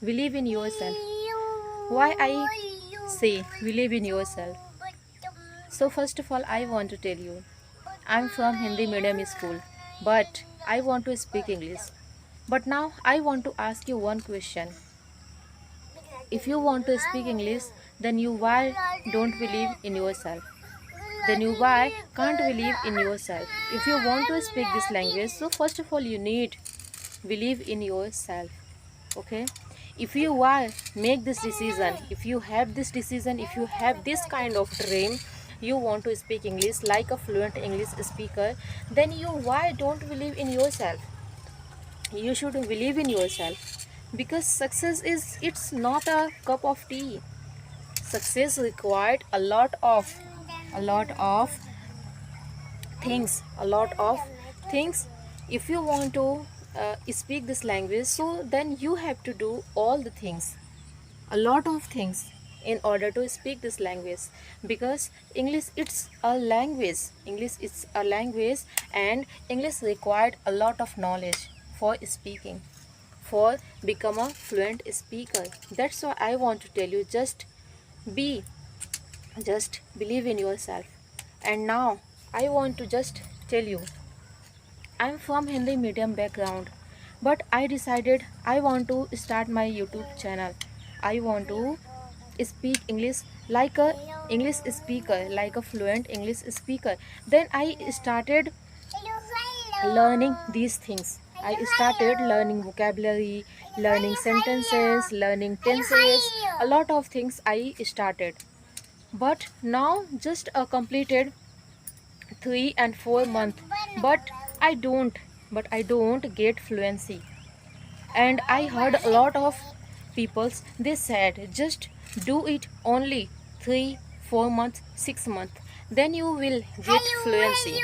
Believe in yourself. Why I say believe in yourself? So first of all, I want to tell you, I'm from Hindi medium school, but I want to speak English. But now I want to ask you one question. If you want to speak English, then you why don't believe in yourself? Then you why can't believe in yourself? If you want to speak this language, so first of all you need believe in yourself. Okay, if you why make this decision, if you have this decision, if you have this kind of dream, you want to speak English like a fluent English speaker, then you why don't believe in yourself? You should believe in yourself, because success is, it's not a cup of tea. Success required a lot of things, a lot of things. If you want to speak this language, so then you have to do all the things, a lot of things, in order to speak this language. Because English is a language, and English required a lot of knowledge for speaking, for become a fluent speaker. That's why I want to tell you, be just believe in yourself. And now I want to just tell you, I'm from Hindi medium background, but I decided I want to start my YouTube channel. I want to speak English like a English speaker, like a fluent English speaker. Then I started learning these things. I started learning vocabulary, learning sentences, learning tenses, a lot of things I started. But now just completed 3 and 4 months, but I don't get fluency. And I heard a lot of peoples, they said just do it only 3 4 months, 6 months, then you will get fluency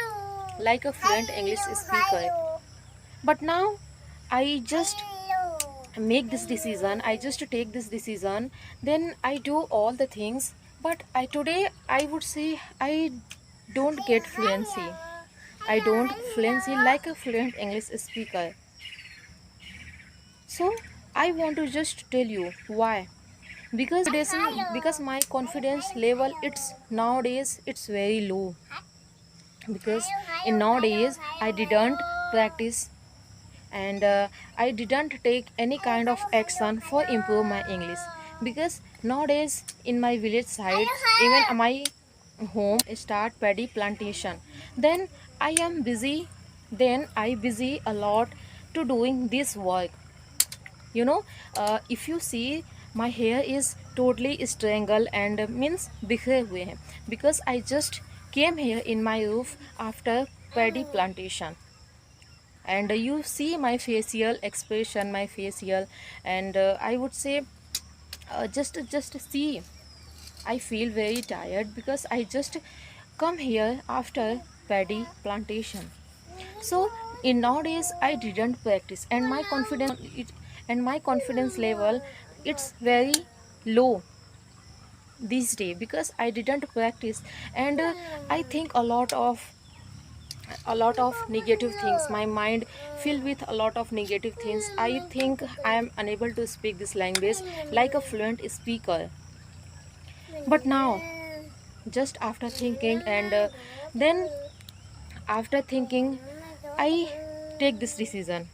like a fluent English speaker. But now I just take this decision, then I do all the things. But today I would say I don't get fluency. I don't fluency like a fluent English speaker. So I want to just tell you why. Because my confidence level, it's nowadays it's very low. Because in nowadays I didn't practice, and I didn't take any kind of action for improve my English. Because nowadays in my village side, even my home start paddy plantation, then I busy a lot to doing this work. you know if you see, my hair is totally strangled and means बिखरे हुए हैं, because I just came here in my roof after paddy plantation. And you see my facial expression, my facial, and I would say, just see, I feel very tired because I just come here after paddy plantation. So in nowadays I didn't practice, and my confidence level, it's very low these days, because I didn't practice. And I think a lot of negative things, my mind filled with a lot of negative things. I think I am unable to speak this language like a fluent speaker. But now, just after thinking, and then after thinking, I take this decision.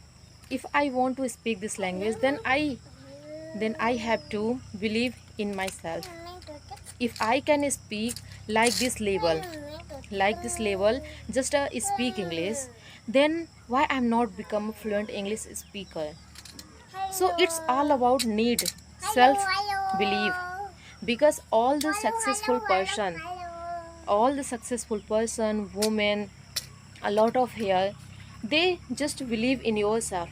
If I want to speak this language, then I have to believe in myself. If I can speak like this level, just speak English, then why I'm not become a fluent English speaker? So it's all about need, self belief. Because all the successful person, women, a lot of here, they just believe in yourself.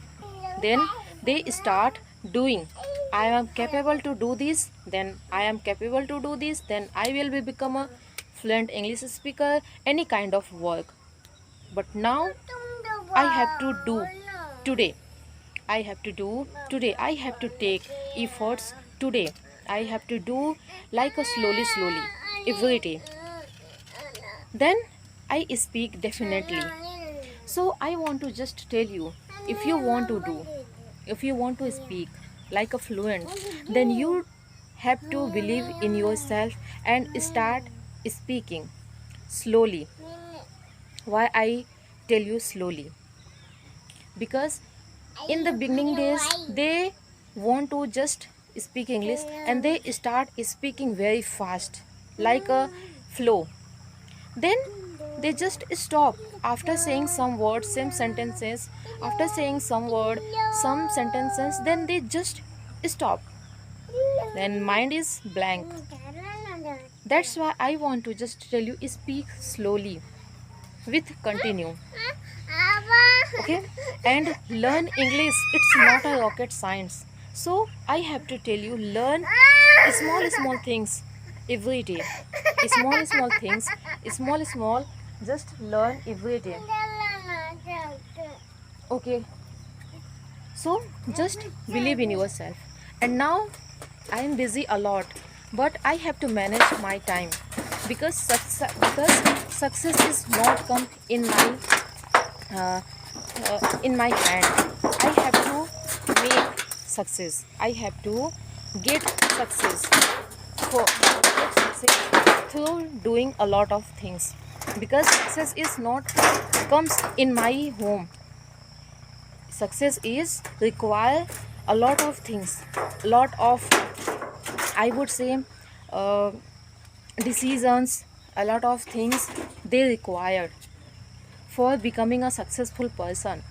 Then they start doing. I am capable to do this, then I am capable to do this, then I will become a fluent English speaker, any kind of work. But now I have to do today. I have to take efforts today. I have to do like a slowly every day. Then I speak definitely. So I want to just tell you, if you want to speak, like a fluent, then you have to believe in yourself and start speaking slowly. Why I tell you slowly? Because in the beginning days they want to just speak English and they start speaking very fast like a flow. Then they just stop after saying some words, some sentences. After saying some word, some sentences, then they just stop. Then mind is blank. That's why I want to just tell you, speak slowly with continue. Okay, and learn English, it's not a rocket science. So I have to tell you, learn small things every day. Small things, small, just learn every day. Okay, so just believe in yourself. And now I am busy a lot, but I have to manage my time, because success is not come uh, in my hand. I have to make success. I have to get success through doing a lot of things, because success is not comes in my home. Success is require a lot of things, lot of, I would say, uh, decisions, a lot of things they required for becoming a successful person.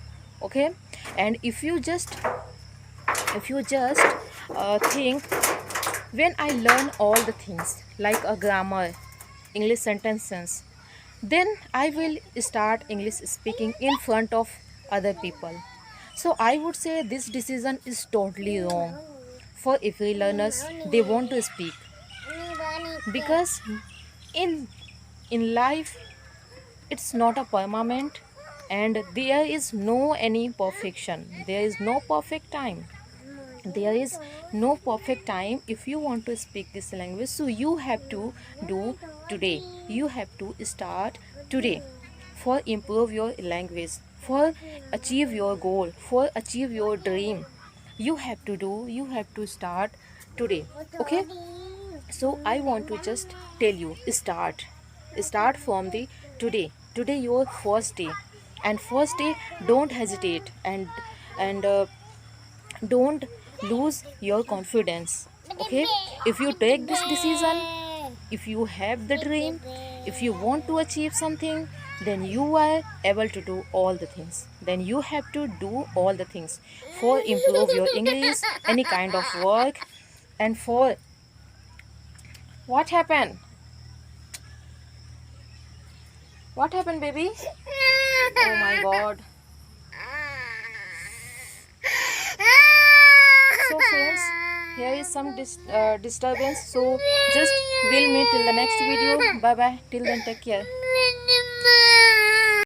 Okay, and if you just think, when I learn all the things like a grammar, English sentences, then I will start English speaking in front of other people. So I would say this decision is totally wrong for every learners. They want to speak, because in life it's not a permanent, and there is no any perfection. There is no perfect time. There is no perfect time if you want to speak this language. So you have to do today. You have to start today for improve your language, for achieve your goal, for achieve your dream. You have to start today. Okay, so I want to just tell you, start from the today your first day. And first day, don't hesitate, and don't lose your confidence. Okay, if you take this decision, if you have the dream, if you want to achieve something, then you are able to do all the things. Then you have to do all the things for improve your English, any kind of work. And for what happened, baby? Oh my god. So friends, here is some disturbance, so just we'll meet till the next video. Bye bye, till then, take care.